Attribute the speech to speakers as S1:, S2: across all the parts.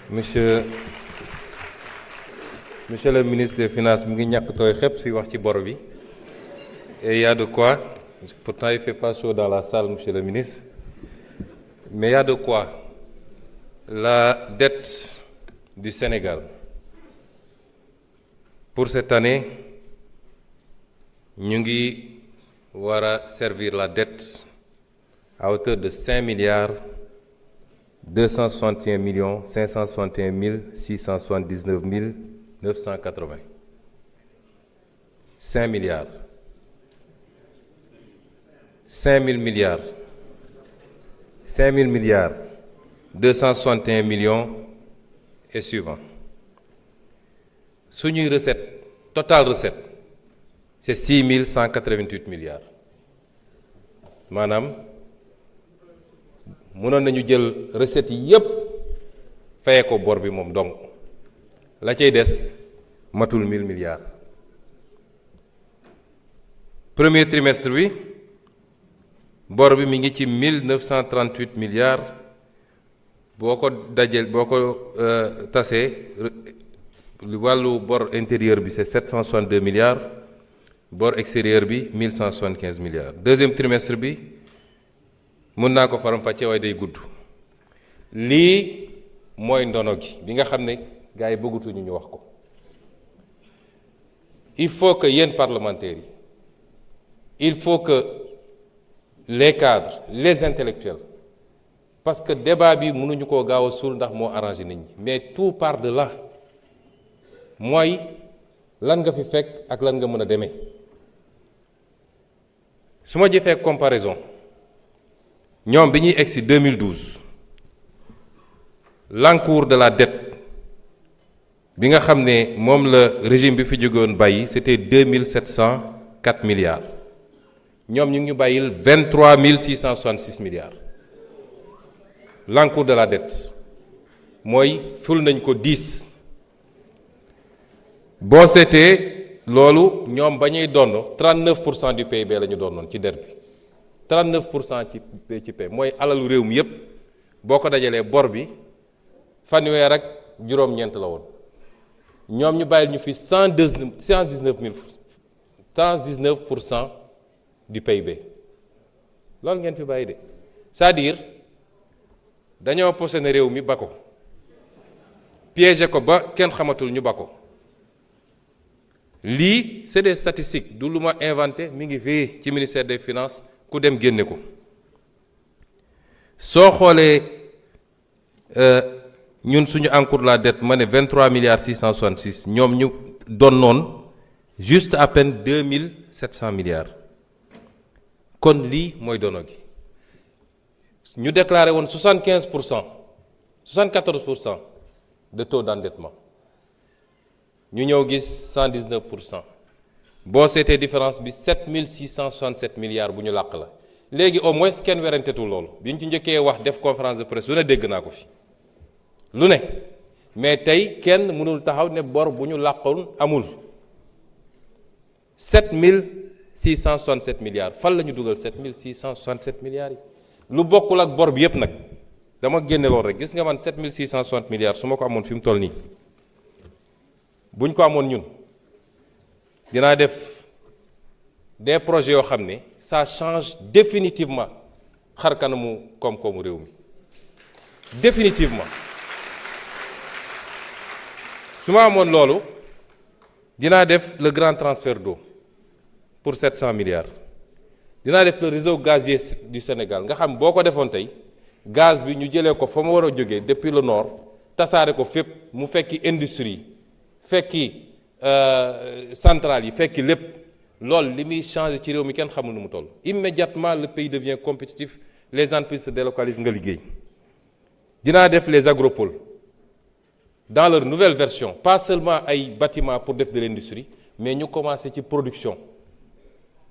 S1: monsieur le ministre des Finances mu ngi ñàkk tooy xepp si wax ci bor bi et il y a de quoi, pourtant il fait pas chaud dans la salle monsieur le ministre, mais il y a de quoi. La dette du Sénégal pour cette année ñu ngi war a servir la dette à hauteur de 5 milliards 261 millions 561 mille 679 mille 980 5 milliards 5 000 milliards 5 000 milliards 261 millions et suivant. Suñuy recette total recette c'est 6 188 milliards maanaam mënoon nañu jël recettes yi yépp fayee ko bor bi moom donc la cay des matul 1000 milliards. Premier trimestre bi bor bi mi ngi ci 1938 milliards boo ko dajeel boo ko tasee wàllu bor intérieur bi c'est 762 milliards bor extérieur bi 1175 milliards. Deuxième trimestre bi mën naa ko faram-fàccee waaye day gudd. Lii mooy ndono gi bi nga xam ne gars yi bëggatuñu ñu wax ko. Il faut que yéen parlementaires yi il faut que les cadres les intellectuels parce que débat bi mënuñu koo gaaw a suul ndax moo arrangé nit ñi mais tout part de là mooy lan nga fi fekk ak lan nga mën a demee. su ma jëfee comparaison ñoom bi ñuy egg si 2012 l'encours de la dette bi nga xam ne moom la régime bi fi jógoon bàyyi c'était 2704 milliards ñoom ñu ngi ñu bàyyil 23 666 milliards l'encours de la dette mooy ful nañ ko 10 boo seetee loolu ñoom ba ñuy donn 39% du PIB la ñu doonoon ci der bi 39% ci PIB mooy alalu réew mi yépp boo ko dajalee bor bi fanweer ak juróom-ñeent la woon ñoom ñu bàyyil ñu fi 119% du PIB loolu ngeen fi bàyyi de c'est-à-dire dañoo posé réew mi ba ko piégé ko ba kenn xamatul ñu ba ko lii c'est des statistiques du lu ma inventé mi ngi fii ci ministère des finances ku dem génne ko soo xoolee ñun suñu encours de la dette ma ne 23 milliards 666 ñoom ñu doon noon juste à peine 2700 milliards kon lii mooy dono gi ñu déclaré woon 74% de taux d'endettement ñu ñëw gis 119% boo seetee différence bi 7667 milliards bu ñu làq la léegi au moins kenn werantetul loolu bi ñu ci njëkkee wax def conférence de presse lu ne dégg naa ko fi lu ne mais tey kenn mënul taxaw ne bor bu ñu làqoon amul 7667 milliards fan la ñu dugal 7667 milliards yi lu bokkul ak bor bi yépp nag dama génne loolu rek gis nga man 7660 milliards su ma ko amoon fi mu toll nii buñ ko amoon ñun dinaa def des projets yoo xam ne ça change définitivement xar kanamu koom-koomu réew mi définitivement su ma amoon loolu dinaa def le grand transfert d'eau pour 700 milliards dinaa def le réseau gazier du Sénégal nga xam boo ko defoon tey gaz bi ñu jëlee ko fa mu war a jógee depuis le nord tasaare ko fépp mu fekki industrie fekki centrales yi fekki lépp loolu li muy changé ci réew mi kenn xamul nu mu toll. Immédiatement le pays devient compétitif les entreprises se délocalisent nga liggéey dinaa def les agropoles dans leur nouvelle version pas seulement ay bâtiments pour def de l'industrie mais ñu commencé ci production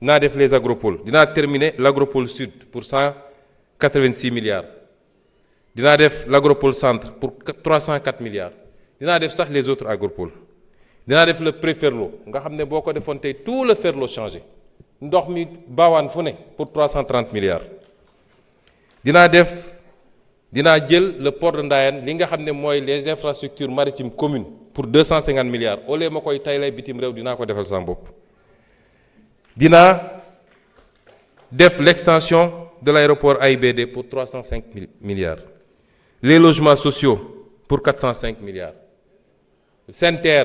S1: dinaa def les agropoles dinaa terminer l'agropole sud pour 186 milliards dinaa def l'agropole centre pour 304 milliards dinaa def sax les autres agropoles dinaa def le pré-Ferlo nga xam ne boo ko defoon tey tout le Ferlo changé ndox mi baawaan fu ne pour 330 milliards dinaa dinaa jël le port de Ndayane li nga xam ne mooy les infrastructures maritimes communes pour 250 milliards au lieu ma koy taylay bitim réew dinaa ko defal sama bopp. dinaa def l'extension de l'aéroport AIBD pour 305 milliards les logements sociaux pour 405 milliards SENTER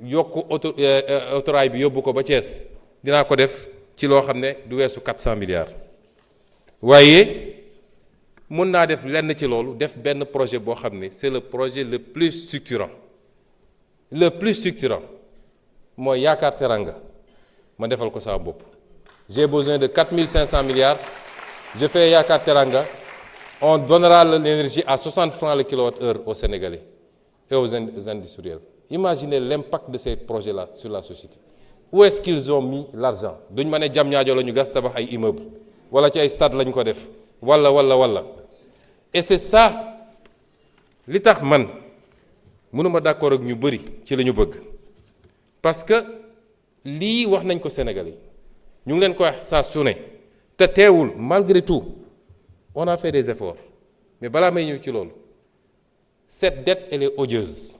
S1: yokk autorail bi yóbbu ko ba Thiès dinaa ko def ci loo xam ne du weesu 400 milliards waaye mun naa def lenn ci loolu def benn projet boo xam ne c'est le projet le plus structurant mooy Yaakaar Teranga ma defal ko sama bopp. J'ai besoin de 4500 milliards je fais Yaakaar Teranga on donnera l'énergie à 60 francs le kilowattheure aux Sénégalais et aux industriels. Imaginez l'impact de ces projets-là sur la société. Où est-ce qu'ils ont mis l'argent? duñ ma ne Diamniadio la ñu gas tabax ay immeubles wala ci ay stade lañ ko def wala et c'est ça li tax man mënuma d'accord ak ñu bëri ci la ñu bëgg parce que lii wax nañ ko Sénégalais ñu ngi leen ko wax saa su ne te teewul malgré tout on a fait des efforts mais balaa may ñëw ci loolu cette dette elle est odieuse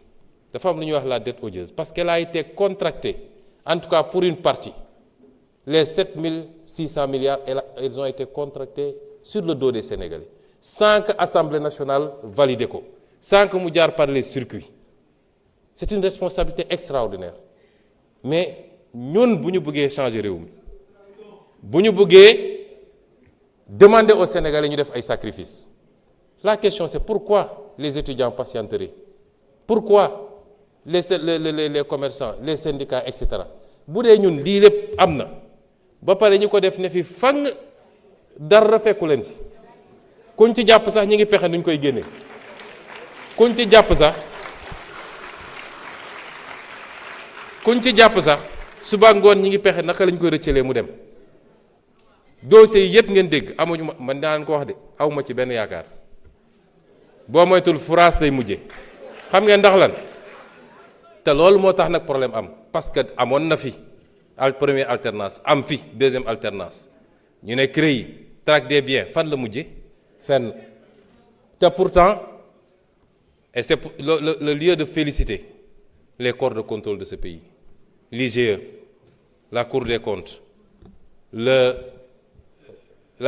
S1: dafa am lu ñuy wax la dette odieuse parce qu'elle a été contractée en tout cas pour une partie les 7600 milliards elles ont été contractés sur le dos des Sénégalais sans que Assemblée nationale valide ko sans que mu jaar par les circuits c'est une responsabilité extraordinaire mais ñun bu ñu bëggee changer réew mi bu ñu bëggee demander aux Sénégalais ñu def ay sacrifices la question c'est pourquoi les étudiants patienteraient pourquoi les commerçants les syndicats et cetera bu dee ñun lii lépp am na ba pare ñu ko def ne fi fang dara fekku leen fi kuñ ci jàpp sax ñi ngi pexe nuñ koy génne kuñ ci jàpp sax suba ngoon ñi ngi pexe naka lañ koy rëccalee mu dem dossiers yi yëpp ngeen dégg amuñu ma man daan ko wax de awma ci benn yaakaar boo moytul France lay mujje xam ngeen ndax lan te loolu moo tax nag problème am parce que amoon na fi première alternance am fi deuxième alternance ñu ne CREI traque des biens fan la mujje fenn te pourtant et c'est le lieu de féliciter les corps de contrôle de ce pays l'IGE la Cour des comptes la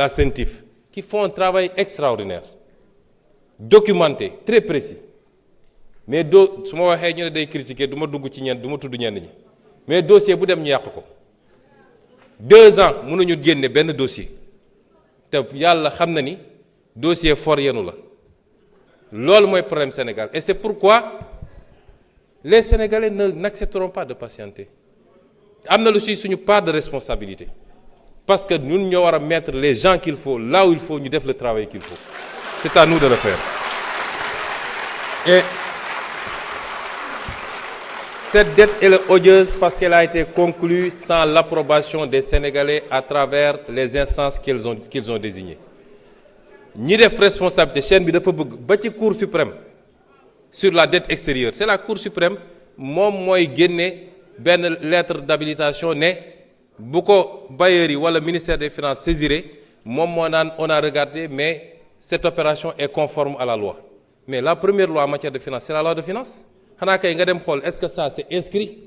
S1: CENTIF qui font un travail extraordinaire documenté très précis mais su ma waxee ñu ne day critiquer du ma dugg ci du ma tudd ñenn ñi mais dossier bu dem ñu yàq ko 2 ans mënuñu génne benn dossier te yàlla xam na ni dossier for yenu la loolu mooy problème Sénégal et c'est pourquoi les Sénégalais n'accepteront pas de patienter am na lu ci suñu part de responsabilité parce que ñun ñoo war a mettre les gens qu'il faut là où il faut ñu def le travail qu'il faut c'est à nous de le faire et cette dette elle est odieuse parce qu'elle a été conclue sans l'approbation des Sénégalais à travers les instances qu'ils ont désignées ñi def responsabilité chaîne bi dafa bëgg ba ci Cour suprême sur la dette extérieure c'est la Cour suprême moom mooy génne benn lettre d'habilitation ne bu ko bailleurs yi wala ministère des finances saisiré moom moo naan on a regardé mais cette opération est conforme à la loi mais la première loi en matière de finances c'est la loi de finances xanaa kay nga dem xool est-ce que ça c'est inscrit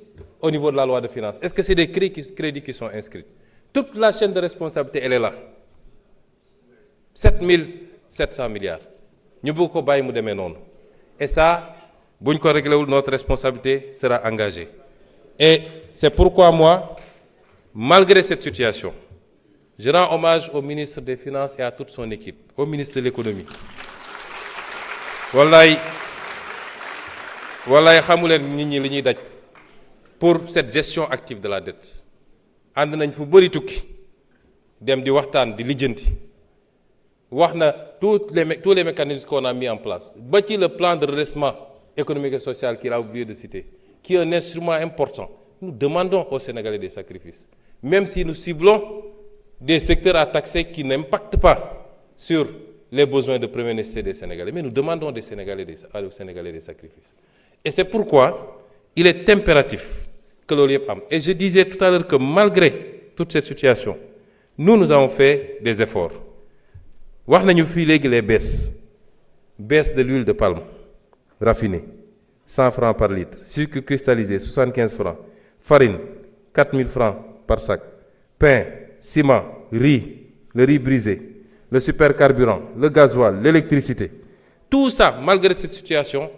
S1: au niveau de la loi de finances est-ce que c'est des crédits qui sont inscrits toute la chaîne de responsabilité elle est là 7700 milliards ñu bëgg ko bàyyi mu demee noonu et ça buñ ko réglé wul notre responsabilité sera engagée et c'est pourquoi moi malgré cette situation je rends hommage au ministre des Finances et à toute son équipe au ministre de l'économie wallaay xamuleen nit ñi li ñuy daj pour cette gestion active de la dette ànd nañ fu bëri tukki dem di waxtaan di lijjanti wax na tous les mécanismes qu'on a mis en place ba ci le plan de redressement économique et social qu'il a oublié de citer qui est un instrument important nous demandons aux Sénégalais des sacrifices même si nous ciblons des secteurs à taxer qui n'impactent pas sur les besoins de première nécessité des Sénégalais mais nous demandons aux Sénégalais des sacrifices et c'est pourquoi il est impératif que loolu yëpp am et je disais tout à l'heure que malgré toute cette situation nous avons fait des efforts wax nañu fii léegi les baisses baisse de l'huile de palme raffinée 100 francs par litre, sucre cristallisé 75 francs, farine 4000 francs par sac, pain, ciment, riz, le riz brisé, le supercarburant, le gasoil, l'électricité. Tout ça, malgré cette situation,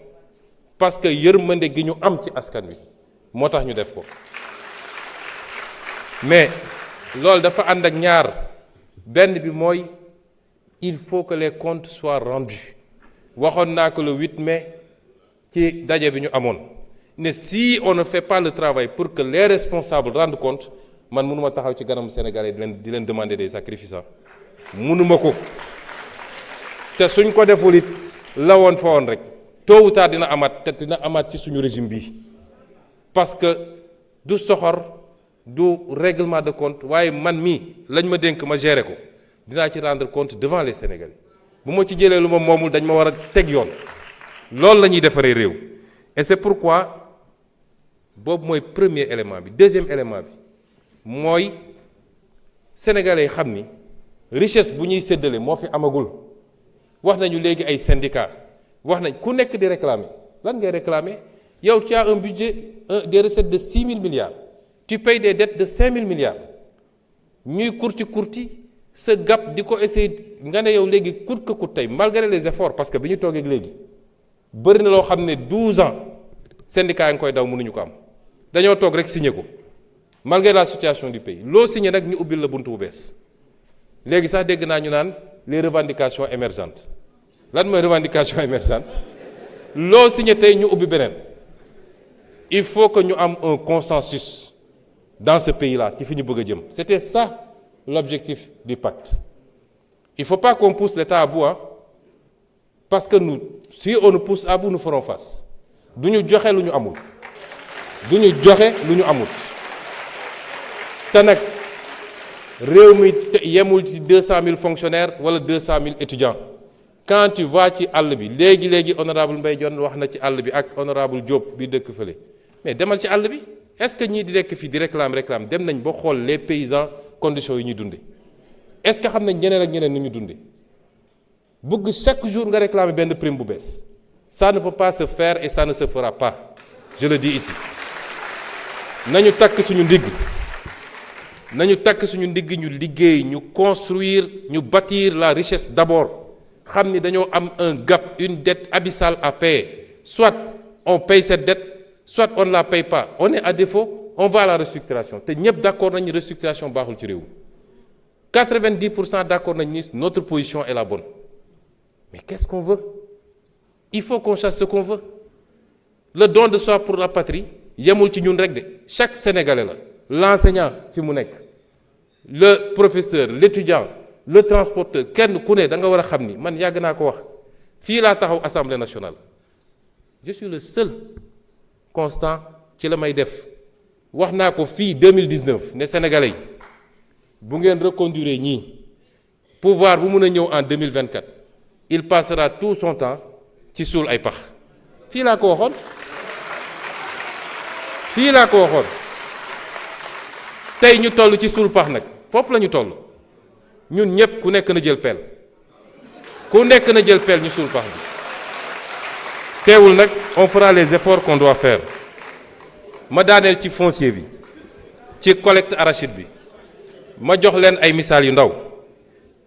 S1: parce que yërmande gi ñu am ci askan wi moo tax ñu def ko. Mais loolu dafa ànd ak ñaar, benn bi mooy il faut que les comptes soient rendus. waxoon naa ko le 8 mai ci daje bi ñu amoon ne si on ne fait pas le travail pour que les responsables rendent compte, man mënuma taxaw ci ganamu Sénégalais di leen demander des sacrifices. mënuma ko te suñ ko deful it la woon fa woon rek tôt ou tard dina amaat te dina amaat ci suñu régime bi, parce que du soxor du règlement de compte waaye man mii lañ ma dénk ma gérer ko dinaa ci rendre compte devant les Sénégalais. bu ma ci jëlee lu ma moomul dañ ma war a teg yoon. loolu la ñuy defaree réew. Et c'est pourquoi boobu mooy premier élément bi. Deuxième élément bi mooy sénégalais yi xam ni richesse bu ñuy séddale moo fi amagul. wax nañu léegi ay syndicats wax nañ ku nekk di réclamer lan ngay réclamer yow tu as un budget des recettes de 6 000 milliards tu payes des dettes de 5 000 milliards ñuy kurti sa gap di ko essayer nga ne yow léegi coûte que coûte tey malgré les efforts, parce que bi ñu toogee léegi bëri na loo xam ne 12 ans syndicats yi nga koy daw mënuñu ko am dañoo toog rek signé ko malgré la situation du pays. loo signé nag ñu ubbil la buntu bu bees léegi sax dégg naa ñu naan les revendications émergentes. lan mooy revendication émergente loo signé tey ñu ubbi beneen. il faut que ñu am un consensus dans ce pays-là ci fi ñu bëgg a jëm. C'était ça l'objectif du pacte. Il ne faut pas qu'on pousse l'État à bout, parce que nous, si on nous pousse à bout, nous ferons face. Du ñu joxe lu ñu amul. Du ñu joxe lu ñu amul. te nag réew mi yemul ci 200 000 fonctionnaires wala 200 000 étudiants. Quand tu vas ci àll bi léegi honorable Mbaye Dione wax na ci àll bi ak honorable Diop bi dëkk fële mais demal ci àll bi est-ce que ñii di nekk fii di réclame dem nañ ba xool les paysans conditions yi ñuy dundee est-ce que xam nañ ñeneen ak ñeneen ni ñu dundee bëgg chaque jour nga réclamer benn prime bu bees ça ne peut pas se faire et ça ne se fera pas, je le dis ici. nañu takk suñu ndigg ñu liggéey ñu construire ñu bâtir la richesse d'abord. xam ni dañoo am un gap, une dette abyssale à payer. Soit on paye cette dette, soit on ne la paye pas. On est à défaut, on va à la restructuration. te ñëpp d'accord nañu restructuration baaxul ci réew. 90% d'accord nañu ni notre position est la bonne. Mais qu'est-ce qu'on veut? Il faut qu'on cherche ce qu'on veut. Le don de soi pour la patrie yemul ci ñun rek de. Chaque Sénégalais la. L'enseignant fi mu nekk, le professeur, l'étudiant, le transporteur, kenn ku ne da nga war a xam ni man yàgg naa ko wax fii laa taxaw Assemblée nationale. Je suis le seul constant ci la may def wax naa ko fii 2019 ne Sénégalais yi bu ngeen reconduire ñii pouvoir bu mun a ñëw en 2024 il passera tout son temps ci suul ay pax. fii laa ko waxoon tey ñu toll ci suul pax nag foofu la ñu toll. ñun ñëpp ku nekk na jël pelle ñu suul pax bi teewul nag on fera les efforts qu'on doit faire. ma daaneel ci foncier bi ci collecte arachide bi ma jox leen ay misaal yu ndaw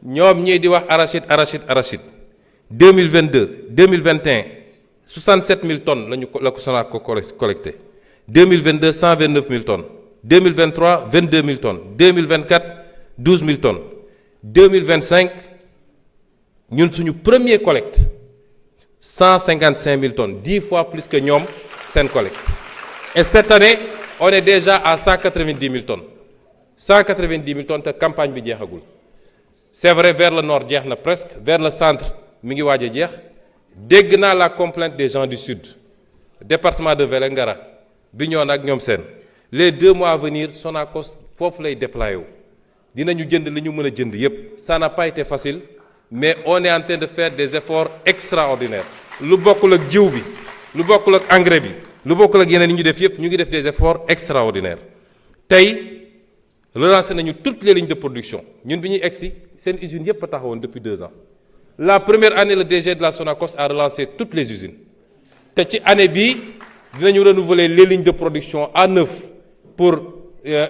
S1: ñoom ñii di wax arachide 2022 2021 67 000 tonnes la ko Sonac ko collecté 2022 129 000 tonnes 2023 22 000 tonnes 2024 12 000 tonnes 2025 ñun suñu premier collecte 155 000 tonnes 10 fois plus que ñoom seen collecte. Et cette année on est déjà à 190 000 tonnes 190 000 tonnes te campagne bi jeexagul. C'est vrai vers le nord jeex na presque vers le centre mi ngi waaj a jeex dégg naa la complainte des gens du sud département de Vélingara Bignona ak ñoom seen les 2 mois à venir Sonacos foofu lay déployer wu. dinañu jënd li ñu mën a jënd yépp. Ça n'a pas été facile mais on est en train de faire des efforts extraordinaires. lu bokkul ak jiw bi lu bokkul ak engrais bi lu bokkul ak yeneen yi ñu def yépp ñu ngi def des efforts extraordinaires. tey relancé nañu toutes les lignes de production ñun bi ñuy egsi seen usines yépp a taxawoon depuis 2 ans La première année, le DG de la Sonacos a relancé toutes les usines. Et cette année, nous allons renouveler les lignes de production à neuf pour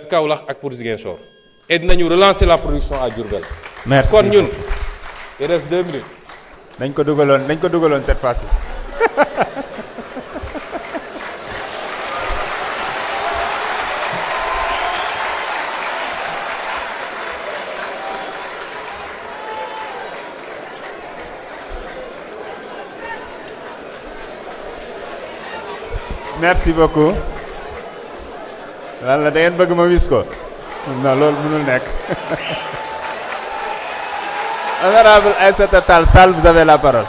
S1: Kaolack et pour Ziguinchor. Et nous allons relancer la production à Diourbel.
S2: Merci.
S1: Il reste 2 minutes.
S2: Nañ ko dugaloon cette fois-ci. Merci beaucoup. lan la da ngeen bëgg ma wis ko non loolu mënul nekk. Honorable Aïssata Tall Sall, vous avez la parole.